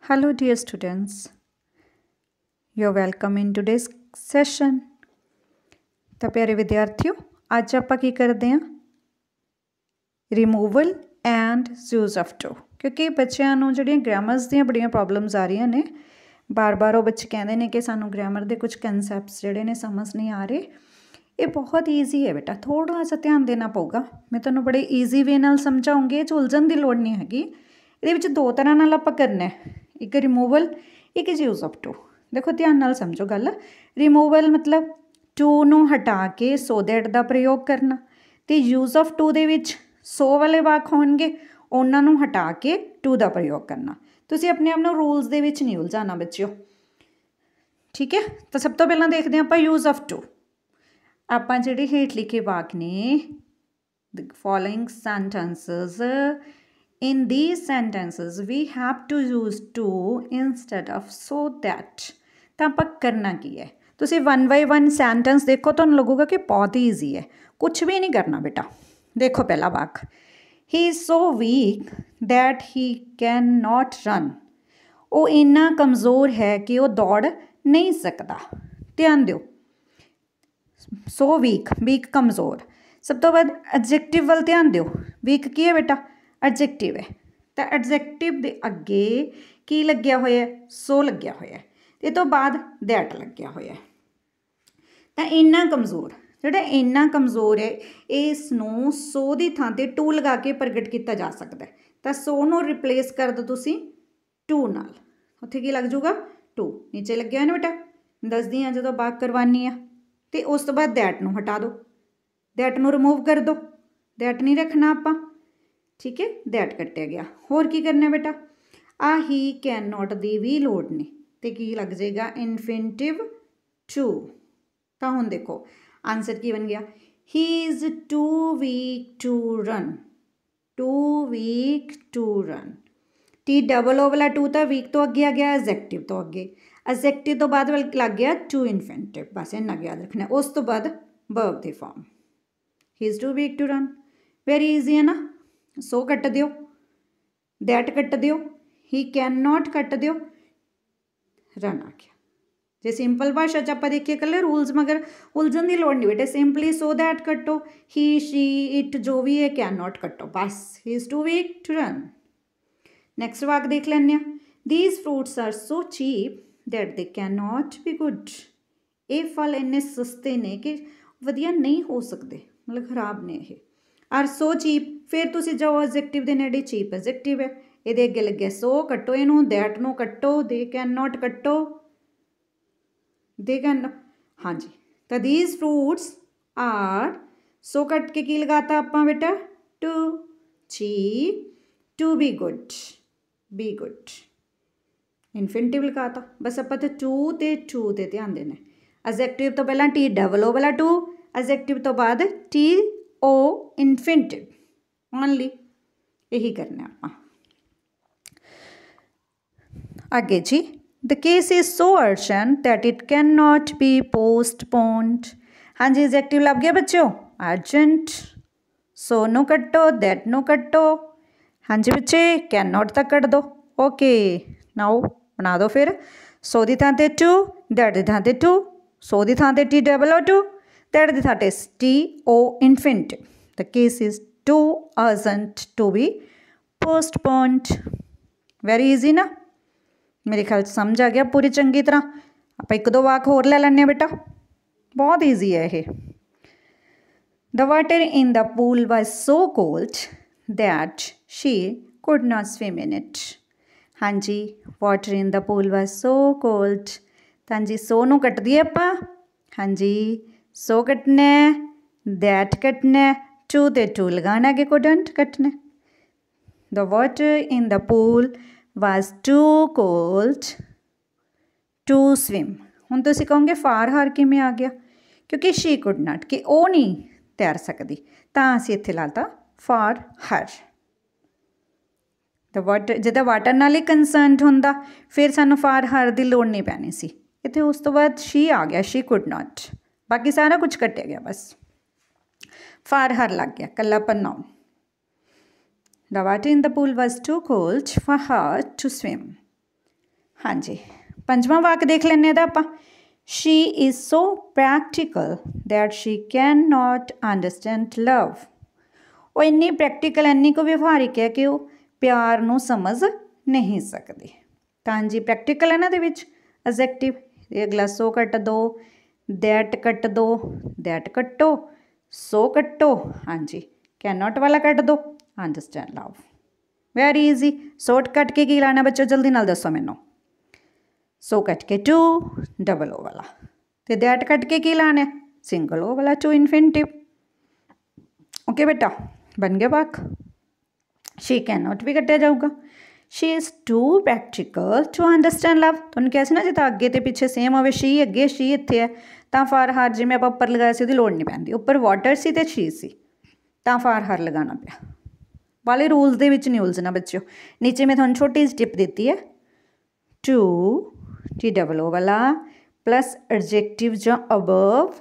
Hello, dear students. You're welcome in today's session. ਤਾਂ ਪਿਆਰੇ ਵਿਦਿਆਰਥੀਓ, ਅੱਜ ਆਪਾਂ ਕੀ ਕਰਦੇ ਹਾਂ? Removal and use of to. ਕਿਉਂਕਿ ਬੱਚਿਆਂ ਨੂੰ ਜਿਹੜੀਆਂ ਗ੍ਰਾਮਰਸ ਦੀਆਂ ਬੜੀਆਂ ਪ੍ਰੋਬਲਮਸ ਆ ਰਹੀਆਂ ਨੇ, ਬਾਰ-ਬਾਰ ਉਹ ਬੱਚੇ ਕਹਿੰਦੇ ਨੇ ਕਿ ਸਾਨੂੰ ਗ੍ਰਾਮਰ ਦੇ ਕੁਝ ਕਨਸੈਪਟਸ ਜਿਹੜੇ ਨੇ ਸਮਝ ਨਹੀਂ ਆ ਰਹੇ। ਇਹ ਬਹੁਤ ਈਜ਼ੀ ਹੈ ਬੇਟਾ, ਥੋੜ੍ਹਾ ਜਿਹਾ ਧਿਆਨ ਦੇਣਾ ਪਊਗਾ। ਮੈਂ ਤੁਹਾਨੂੰ ਬੜੇ ਈਜ਼ੀ ਵੇ ਨਾਲ ਸਮਝਾਉਂਗੀ, ਇਹ 'ਚ ਉਲਝਣ ਦੀ ਲੋੜ ਨਹੀਂ ਹੈਗੀ। ਇਹਦੇ ਵਿੱਚ ਦੋ ਤਰ੍ਹਾਂ ਨਾਲ ਆਪਾਂ ਕਰਨਾ, ਇੱਕ ਰਿਮੂਵਲ, ਇੱਕ ਯੂਜ਼ ਆਫ ਟੂ। ਦੇਖੋ ਧਿਆਨ ਨਾਲ ਸਮਝੋ ਗੱਲ। ਰਿਮੂਵਲ ਮਤਲਬ ਟੂ ਨੂੰ ਹਟਾ ਕੇ ਸੋ ਦੈਟ ਦਾ ਪ੍ਰਯੋਗ ਕਰਨਾ, ਅਤੇ ਯੂਜ਼ ਆਫ ਟੂ ਦੇ ਵਿੱਚ ਸੋ ਵਾਲੇ ਵਾਕ ਹੋਣਗੇ, ਉਹਨਾਂ ਨੂੰ ਹਟਾ ਕੇ ਟੂ ਦਾ ਪ੍ਰਯੋਗ ਕਰਨਾ। ਤੁਸੀਂ ਆਪਣੇ ਆਪ ਨੂੰ ਰੂਲਸ ਦੇ ਵਿੱਚ ਨਹੀਂ ਉਲਝਾਉਣਾ ਬੱਚਿਓ, ਠੀਕ ਹੈ। ਤਾਂ ਸਭ ਤੋਂ ਪਹਿਲਾਂ ਦੇਖਦੇ ਹਾਂ ਆਪਾਂ ਯੂਜ਼ ਆਫ ਟੂ। ਆਪਾਂ ਜਿਹੜੇ ਹੇਠ ਲਿਖੇ ਵਾਕ ਨੇ, the following sentences, in these sentences we have to use to instead of so that। ਤਾਂ ਆਪਾਂ ਕਰਨਾ ਕੀ ਹੈ? ਤੁਸੀਂ 1 by 1 ਸੈਂਟੈਂਸ ਦੇਖੋ, ਤੁਹਾਨੂੰ ਲੱਗੂਗਾ ਕਿ ਬਹੁਤ ਹੀ ਈਜ਼ੀ ਹੈ। ਕੁਛ ਵੀ ਨਹੀਂ ਕਰਨਾ ਬੇਟਾ। ਦੇਖੋ ਪਹਿਲਾ ਵਾਕ, he is so weak that he cannot run। ਉਹ ਇੰਨਾ ਕਮਜ਼ੋਰ ਹੈ ਕਿ ਉਹ ਦੌੜ ਨਹੀਂ ਸਕਦਾ। ਧਿਆਨ ਦਿਓ, ਸੋ ਵੀਕ, ਵੀਕ ਕਮਜ਼ੋਰ। ਸਭ ਤੋਂ ਬਾਅਦ ਐਡਜੈਕਟਿਵ ਵੱਲ ਧਿਆਨ ਦਿਓ। ਵੀਕ ਕੀ ਹੈ ਬੇਟਾ? ਐਡਜੈਕਟਿਵ ਹੈ। ਤਾਂ ਐਡਜੈਕਟਿਵ ਦੇ ਅੱਗੇ ਕੀ ਲੱਗਿਆ ਹੋਇਆ? ਸੋ ਲੱਗਿਆ ਹੋਇਆ। ਇਹ ਤੋਂ ਬਾਅਦ ਦੈਟ ਲੱਗਿਆ ਹੋਇਆ। ਤਾਂ ਇੰਨਾ ਕਮਜ਼ੋਰ, ਜਿਹੜਾ ਇੰਨਾ ਕਮਜ਼ੋਰ ਹੈ, ਇਸ ਨੂੰ ਸੋ ਦੀ ਥਾਂ 'ਤੇ ਟੂ ਲਗਾ ਕੇ ਪ੍ਰਗਟ ਕੀਤਾ ਜਾ ਸਕਦਾ। ਤਾਂ ਸੋ ਨੂੰ ਰਿਪਲੇਸ ਕਰ ਦਿਓ ਤੁਸੀਂ ਟੂ ਨਾਲ। ਉੱਥੇ ਕੀ ਲੱਗ ਜਾਊਗਾ? ਟੂ। ਨੀਚੇ ਲੱਗਿਆ ਹੋਇਆ ਨਾ ਬੇਟਾ, ਦੱਸਦੀ ਹਾਂ ਜਦੋਂ ਬਾਕ ਕਰਵਾਨੀ ਆ। ਅਤੇ ਉਸ ਤੋਂ ਬਾਅਦ ਦੈਟ ਨੂੰ ਹਟਾ ਦਿਓ, ਦੈਟ ਨੂੰ ਰਿਮੂਵ ਕਰ ਦਿਓ, ਦੈਟ ਨਹੀਂ ਰੱਖਣਾ ਆਪਾਂ, ਠੀਕ ਹੈ। ਦੈਟ ਕੱਟਿਆ ਗਿਆ। ਹੋਰ ਕੀ ਕਰਨਾ ਬੇਟਾ? ਆ ਹੀ ਕੈਨ ਨੋਟ ਦੀ ਵੀ ਲੋੜ ਨਹੀਂ, ਅਤੇ ਕੀ ਲੱਗ ਜਾਏਗਾ? Infinitive to. ਤਾਂ ਹੁਣ ਦੇਖੋ ਆਨਸਰ ਕੀ ਬਣ ਗਿਆ? He is too weak to run. Too weak to run. T double O ਵਾਲਾ ਟੂ ਤਾਂ ਵੀਕ ਤੋਂ ਅੱਗੇ ਆ ਗਿਆ, ਐਗਜ਼ੈਕਟਿਵ ਤੋਂ ਅੱਗੇ। ਐਗਜ਼ੈਕਟਿਵ ਤੋਂ ਬਾਅਦ ਲੱਗ ਗਿਆ ਟੂ ਇਨਫਿਨਿਟਿਵ। ਬਸ ਇੰਨਾ ਯਾਦ ਰੱਖਣਾ। ਉਸ ਤੋਂ ਬਾਅਦ ਵਰਬ ਦੀ form. He is too weak to run. Very easy ਹੈ ਨਾ। ਸੋ ਕੱਟ ਦਿਓ, ਦੈਟ ਕੱਟ ਦਿਓ, ਹੀ ਕੈਨ ਨੋਟ ਕੱਟ ਦਿਓ, ਰਨ ਆ ਗਿਆ। ਜੇ ਸਿੰਪਲ ਭਾਸ਼ਾ 'ਚ ਆਪਾਂ ਦੇਖੀਏ, ਇਕੱਲੇ ਰੂਲਸ ਮਗਰ ਉਲਝਣ ਦੀ ਲੋੜ ਨਹੀਂ ਬੇਟੇ। ਸਿੰਪਲੀ ਸੋ ਦੈਟ ਕੱਟੋ, ਹੀ ਸ਼ੀ ਇਟ ਜੋ ਵੀ ਹੈ ਕੈਨ ਨੋਟ ਕੱਟੋ, ਬਸ। He is too weak to run. Next ਵਾਕ ਦੇਖ ਲੈਂਦੇ ਹਾਂ। These fruits are so cheap that they can not be good. ਇਹ ਫਲ ਇੰਨੇ ਸਸਤੇ ਨੇ ਕਿ ਵਧੀਆ ਨਹੀਂ ਹੋ ਸਕਦੇ, ਮਤਲਬ ਖਰਾਬ ਨੇ ਇਹ। ਆਰ ਸੋ ਚੀਪ, ਫਿਰ ਤੁਸੀਂ ਜਾਓ ਐਡਜੈਕਟਿਵ ਦੇ ਨੇੜੇ, ਚੀਪ ਐਡਜੈਕਟਿਵ ਹੈ, ਇਹਦੇ ਅੱਗੇ ਲੱਗਿਆ ਸੋ, ਕੱਟੋ ਇਹਨੂੰ, ਦੈਟ ਨੂੰ ਕੱਟੋ, ਦੇ ਕੈਨ ਨੋਟ ਕੱਟੋ, ਦੇ ਕੈਨ, ਹਾਂਜੀ। ਤਾਂ ਦੀਜ਼ ਫਰੂਟਸ ਆਰ, ਸੋ ਕੱਟ ਕੇ ਕੀ ਲਗਾਤਾ ਆਪਾਂ ਬੇਟਾ? To. Cheap to be good, be good. Infinitive ਲਗਾਤਾ। ਬਸ ਆਪਾਂ ਤਾਂ ਟੂ ਅਤੇ ਟੂ 'ਤੇ ਧਿਆਨ ਦੇਣਾ। ਐਡਜੈਕਟਿਵ ਤੋਂ ਪਹਿਲਾਂ ਟੀ ਡਬਲ ਓ ਵਾਲਾ ਟੂ, ਐਡਜੈਕਟਿਵ ਤੋਂ ਬਾਅਦ ਟੀ ਓ ਇਨਫਿਨਿਟਿਵ ਓਨਲੀ। ਇਹੀ ਕਰਨਾ ਆਪਾਂ। ਅੱਗੇ ਜੀ, the case is so urgent that it can not be postponed. ਹਾਂਜੀ, ਐਡਜੈਕਟਿਵ ਲੱਭ ਗਿਆ ਬੱਚਿਓ, ਅਰਜੈਂਟ। ਸੋ ਨੂੰ ਕੱਟੋ, ਦੈਟ ਨੂੰ ਕੱਟੋ, ਹਾਂਜੀ ਬੱਚੇ, ਕੈਨ ਨੋਟ ਤਾਂ ਕੱਟ ਦਿਓ। ਓਕੇ, ਨਾਓ ਬਣਾ ਦਿਓ ਫਿਰ। ਸੋ ਦੀ ਥਾਂ 'ਤੇ ਟੂ, ਦੈਟ ਦੀ ਥਾਂ 'ਤੇ ਟੂ, ਸੋ ਦੀ ਥਾਂ 'ਤੇ T double O too, that ਦੀ ਥਾਂ 'ਤੇ T O infinitive. The case is too urgent to be postponed. Very easy ਨਾ। ਮੇਰੇ ਖਿਆਲ 'ਚ ਸਮਝ ਆ ਗਿਆ ਪੂਰੀ ਚੰਗੀ ਤਰ੍ਹਾਂ। ਆਪਾਂ ਇੱਕ ਦੋ ਵਾਕ ਹੋਰ ਲੈ ਲੈਂਦੇ ਹਾਂ ਬੇਟਾ, ਬਹੁਤ ਈਜ਼ੀ ਹੈ ਇਹ। ਦ water in the pool was so cold that Shri could not swim in it. ਹਾਂਜੀ, water in the pool was so cold. ਤਾਂ ਹਾਂਜੀ, ਸੋ ਨੂੰ ਕੱਟ ਦਈਏ ਆਪਾਂ। ਹਾਂਜੀ, ਸੋ ਕੱਟਣਾ, ਦੈਟ ਕੱਟਣਾ, ਟੂ 'ਤੇ ਟੂ ਲਗਾਉਣਾ, ਅੱਗੇ ਕੁਡਨਟ ਕੱਟਣਾ। The water in the pool was too cold to swim. ਹੁਣ ਤੁਸੀਂ ਕਹੋਗੇ ਫਾਰ ਹਰ ਕਿਵੇਂ ਆ ਗਿਆ? ਕਿਉਂਕਿ ਸ਼ੀ ਕੁਡ ਨਾਟ, ਕਿ ਉਹ ਨਹੀਂ ਤੈਰ ਸਕਦੀ, ਤਾਂ ਅਸੀਂ ਇੱਥੇ ਲਾ ਤਾ ਫਾਰ ਹਰ। ਤਾਂ ਵਾਟਰ, ਜਿੱਦਾਂ ਵਾਟਰ ਨਾਲ ਹੀ ਕੰਸਰਨਡ ਹੁੰਦਾ, ਫਿਰ ਸਾਨੂੰ ਫਾਰ ਹਰ ਦੀ ਲੋੜ ਨਹੀਂ ਪੈਣੀ ਸੀ ਇੱਥੇ। ਉਸ ਤੋਂ ਬਾਅਦ ਸ਼ੀ ਆ ਗਿਆ, ਸ਼ੀ ਕੁਡ ਨਾਟ, ਬਾਕੀ ਸਾਰਾ ਕੁਝ ਕੱਟਿਆ ਗਿਆ, ਬਸ ਫਾਰ ਹਰ ਲੱਗ ਗਿਆ, ਇਕੱਲਾ ਪ੍ਰਨਾਉਨ। The water in the pool was too cold for her to swim. हाँ जी, पंजवां वाक देख लेने दा आपां। She is so practical that she can not understand love. वो इन्नी प्रैक्टिकल इन्नी को व्यवहारिक है कि वो प्यार नूं समझ नहीं सकती। तो हाँ जी, प्रैक्टिकल है ना दे विच एडजेक्टिव। अगला सो कट दो, दैट कट दो, दैट कट्टो, सो कट्टो, हाँ जी, कैन नॉट वाला कट दो, अंडरस्टैंड लव। Very easy. सोट कट के की लाना बच्चों, जल्दी नाल दसो मैनू। सो कट के टू, डबल ओ वाला, तो दैट कट के की लाना, सिंगल ओ वाला, टू इन्फिनिटिव। ओके बेटा, बन गया वाक। शी कैन नॉट भी कट्टिया जाऊगा। She is too practical to understand love. तुहानूं किहा सी ना जिद्दां अगे तो पिछे सेम होवे, शी अगे शी इत्थे है, तां फार हार जिवें आपां उपर लगाया सी उहदी लोड़ नहीं पैंदी। उपर वाटर सी ते शी सी, तां फार हार लगाना पिया। वाले रूल्स दे विच नहीं उलझना बच्चों। नीचे मैं तुहानूं छोटी जी टिप दित्ती है, टू टी डबल ओ वाला प्लस एडजेक्टिव जां अबव,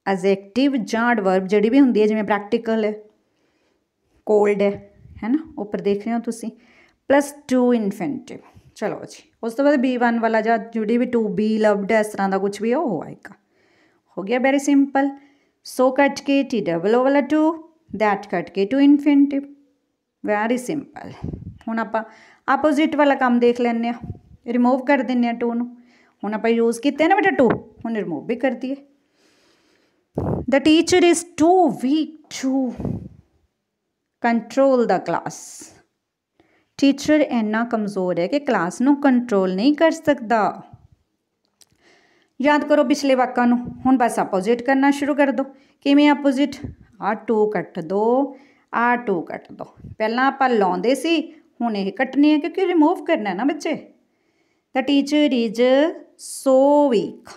एडजेक्टिव जां एडवर्ब जिहड़ी भी हुंदी है, जिवें प्रैक्टिकल है, कोल्ड है ना, उपर देख रहे हो तुसीं, प्लस टू इन्फिनिटिव। चलो जी, उस तो बाद B1 वाला जां जिहड़ी भी टू बी लव्ड इस तरह का कुछ भी है वो आएगा। हो गया वेरी सिंपल। सो कट के टी डबल ओ वाला टू, दैट कट के टू इन्फिनिटिव। Very simple. हुण आपां आपोजिट वाला काम देख लैंदे आ, रिमूव कर दिंदे आ टू नूं। हुण आपां यूज़ कीते ना बेटा टू, हुण रिमूव भी कर दिए। The teacher is too weak to control the class. Teacher इन्ना कमज़ोर है कि क्लास नूं कंट्रोल नहीं कर सकता। याद करो पिछले वाकां नूं, हुण बस अपोजिट करना शुरू कर दो। किवें अपोजिट? आ टू कट दो, आ टू कट दो। पहलां आपां लाउंदे सी, हुण इह कट्टनी है क्योंकि रिमूव करना है ना बच्चे। The teacher is so weak,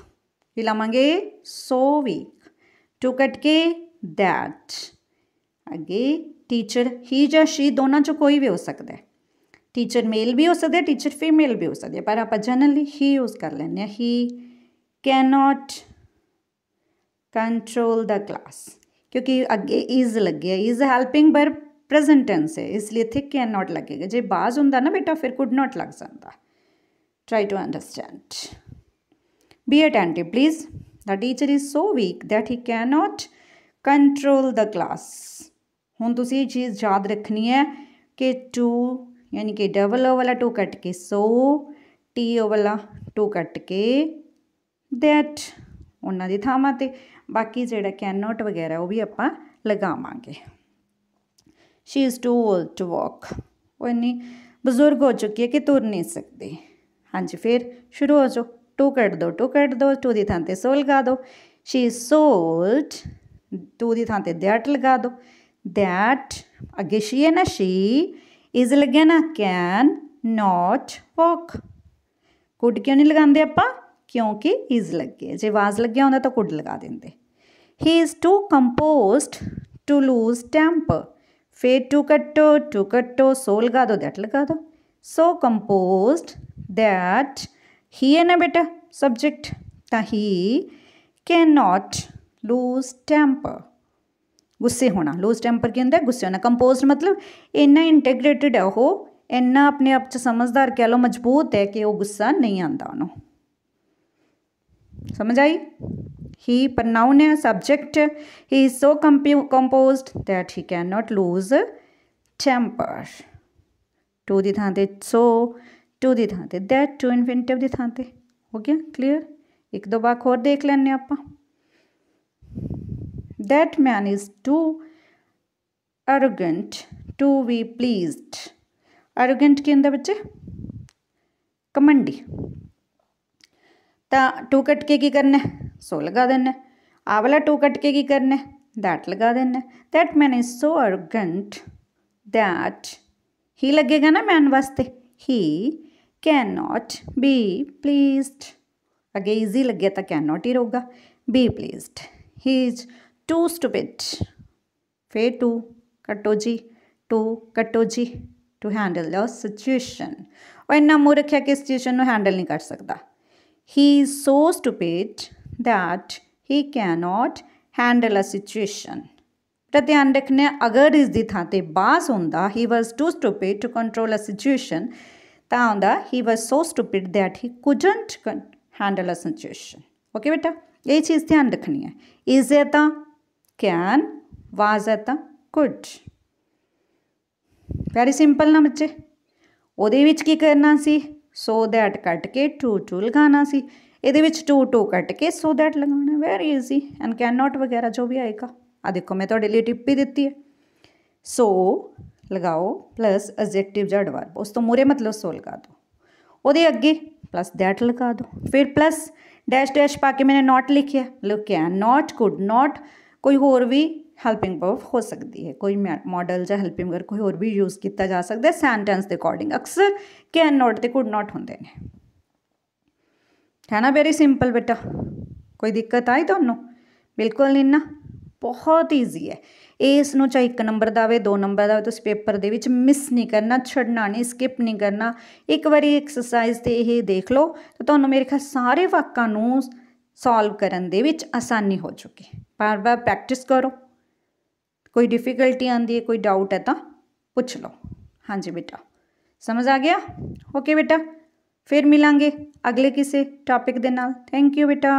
की लावांगे सो वीक। टू कट के दैट, अगे टीचर ही जां शी दोनों चों कोई भी हो सकता है। टीचर मेल भी हो सकता है, टीचर फीमेल भी हो सकती है, पर आप जनरली ही यूज़ कर लें। He can not control the class, क्योंकि अगे इज़ लगे, is helping verb present tense है, इसलिए इत्थे कैन नॉट लगेगा। जे बाज हुंदा ना बेटा फिर कुड नॉट लग सकता। Try to understand, be attentive please. The teacher is so weak that he can not control the class. हुण तुसीं ये चीज़ याद रखनी है कि टू यानी कि डबल ओ वाला टू कट के सो, टी ओ वाला टू कट के दैट, उन्हां दी थावां ते बाकी जिहड़ा कैन नॉट वगैरह वो भी आपां लगावांगे। She is too old to walk, वो इन्नी बजुर्ग हो चुकी है कि तुर नहीं सकती। हाँ जी, फिर शुरू हो जाओ। टू कट दो, टू कट दो, टू दी थां ते सो लगा दो। She is so old, too दी थां ते दैट लगा दो। दैट अगे शी है ना, शी इज़ लगे ना, कैन नॉट वॉक। कुड क्यों नहीं लगाते आपां? क्योंकि इज़ लगे, जे वाज लग्या होंदा तो कुड लगा देंगे। He is too composed to lose temper, फिर टू कट्टो, सो लगा दो, दैट लगा दो। सो कंपोज्ड दैट, ही है ना बेटा सब्जेक्ट, तो he can not lose temper, गुस्से होना। लूज टेंपर की होंदा गुस्से होना। कंपोज्ड मतलब इन्ना इंटीग्रेटेड है वो, इन्ना अपने आप च समझदार कह लो, मजबूत है कि वो गुस्सा नहीं आता उन्होंने। समझ आई? ही प्रनाउन है, subject. He is so composed that he can not lose temper. Too दी थां ते सो, टू दी थां ते दैट, टू इन्फिनिटिव दी थां ते। हो गया क्लीयर? एक दो वाक होर देख लैने आपां। That man is too arrogant to be pleased. Arrogant की होंदा बच्चे? घमंडी। तो टू कट के की करना है? सो लगा देना। आ वाला टू कट के की करना है? दैट लगा देना। That man is so arrogant that, he लगेगा ना मैन वास्ते, he can not be pleased. अगे ईजी लगे तो कैन नॉट ही रहूगा, be pleased. He is too stupid, फिर टू कट्टो जी, टू कट्टो जी, टू हैंडल द सिचुएशन। और इन्ना मूँह रखा कि सिचुएशन को हैंडल नहीं कर सकता। ही is so stupid that he can not handle a situation. तो ध्यान रखना, अगर इस दी थां ते बास होंदा he was too stupid to control a situation, ਤਾਂ ਆਉਂਦਾ he was so stupid that he couldn't handle a situation. Okay बेटा, ये चीज़ ध्यान रखनी है। इज है तो कैन, वाज है तो कुड। वैरी सिंपल ना बच्चे। ਉਹਦੇ ਵਿੱਚ ਕੀ ਕਰਨਾ ਸੀ, ਸੋ ਦੈਟ ਕੱਟ ਕੇ ਟੂ ਲਗਾਉਣਾ ਸੀ, ਇਹਦੇ ਵਿੱਚ ਟੂ ਕੱਟ ਕੇ ਸੋ ਦੈਟ ਲਗਾਉਣਾ। Very easy. And can note ਵਗੈਰਾ ਜੋ ਵੀ ਆਏਗਾ। ਆ ਦੇਖੋ ਮੈਂ ਤੁਹਾਡੇ ਲਈ ਟਿਪ ਵੀ ਦਿੱਤੀ ਹੈ। ਸੋ ਲਗਾਓ ਪਲੱਸ ਐਡਜੈਕਟਿਵ ਜਾਂ ਐਡਵਰਬ, ਉਸ ਤੋਂ ਮੂਹਰੇ ਮਤਲਬ ਸੋ ਲਗਾ ਦਿਓ, ਉਹਦੇ ਅੱਗੇ प्लस दैट लगा दो, फिर प्लस डैश डैश पा के मैंने नॉट लिखिया, मतलब कैन नॉट, कुड नॉट, कोई होर भी हैल्पिंग वर्ब हो सकती है, कोई मॉडल या हैल्पिंग वर्ब कोई होर भी यूज़ किया जा सकता है सेंटेंस के अकॉर्डिंग। अक्सर कैन नॉट तो कुड नॉट होंगे ने, है ना। वेरी सिंपल बेटा, कोई दिक्कत आई तुहानू? बिल्कुल नहीं ना, बहुत ईजी है। इस नूं चाहे 1 नंबर का आए 2 नंबर का आए, तुसीं पेपर दे विच मिस नहीं करना, छड्डना नहीं, स्किप नहीं करना। एक बारी एक्सरसाइज ते ये देख लो तो तुहानूं मेरे ख्याल सारे वाकां नूं सॉल्व करन दे विच आसानी हो चुकी। बार बार प्रैक्टिस करो, कोई डिफिकल्टी आती है, कोई डाउट है तो पुछ लो। हाँ जी बेटा, समझ आ गया? ओके बेटा, फिर मिलांगे अगले किसी टॉपिक दे नाल। थैंक यू बेटा।